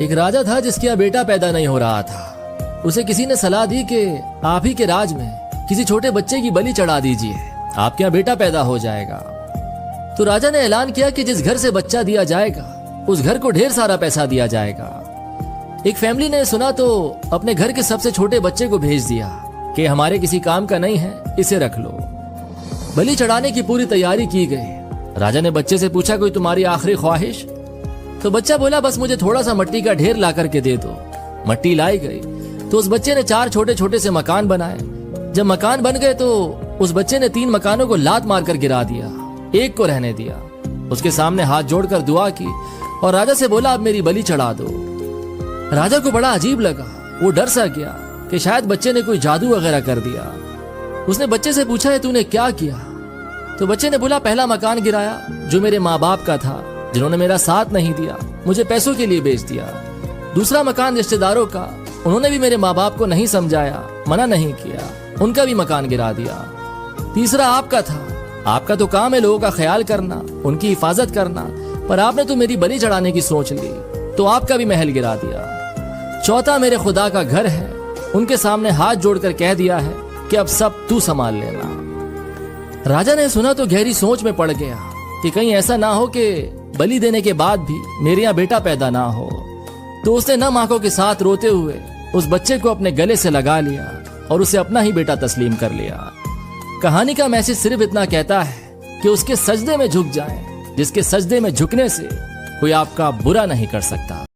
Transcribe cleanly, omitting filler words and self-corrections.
एक राजा था जिसके यहाँ बेटा पैदा नहीं हो रहा था। उसे किसी ने सलाह दी कि आप ही के राज में किसी छोटे बच्चे की बलि चढ़ा दीजिए, आपके यहाँ बेटा पैदा हो जाएगा। तो राजा ने ऐलान किया कि जिस घर से बच्चा दिया जाएगा उस घर को ढेर सारा पैसा दिया जाएगा। एक फैमिली ने सुना तो अपने घर के सबसे छोटे बच्चे को भेज दिया कि हमारे किसी काम का नहीं है, इसे रख लो। बलि चढ़ाने की पूरी तैयारी की गई। राजा ने बच्चे से पूछा, कोई तुम्हारी आखिरी ख्वाहिश? तो बच्चा बोला, बस मुझे थोड़ा सा मिट्टी का ढेर ला करके दे दो। मिट्टी लाई गई तो उस बच्चे ने 4 छोटे छोटे से मकान बनाए। जब मकान बन गए तो उस बच्चे ने 3 मकानों को लात मारकर गिरा दिया, एक को रहने दिया। उसके सामने हाथ जोड़कर दुआ की और राजा से बोला, अब मेरी बलि चढ़ा दो। राजा को बड़ा अजीब लगा, वो डर सा गया कि शायद बच्चे ने कोई जादू वगैरह कर दिया। उसने बच्चे से पूछा, है तूने क्या किया? तो बच्चे ने बोला, पहला मकान गिराया जो मेरे माँ बाप का था, जिन्होंने मेरा साथ नहीं दिया, मुझे पैसों के लिए बेच दिया। दूसरा मकान रिश्तेदारों का, उन्होंने भी मेरे माँ बाप को नहीं समझाया, मना नहीं किया, उनका भी मकान गिरा दिया। तीसरा आपका था, आपका तो काम है लोगों का ख्याल करना, उनकी हिफाजत करना, पर आपने तो मेरी बलि चढ़ाने की सोच ली तो आपका भी महल गिरा दिया। चौथा मेरे खुदा का घर है, उनके सामने हाथ जोड़कर कह दिया है कि अब सब तू संभाल लेना। राजा ने सुना तो गहरी सोच में पड़ गया कि कहीं ऐसा ना हो कि बलि देने के बाद भी मेरे यहाँ बेटा पैदा ना हो। तो उसने नम आंखों के साथ रोते हुए उस बच्चे को अपने गले से लगा लिया और उसे अपना ही बेटा तस्लीम कर लिया। कहानी का मैसेज सिर्फ इतना कहता है कि उसके सजदे में झुक जाएं, जिसके सजदे में झुकने से कोई आपका बुरा नहीं कर सकता।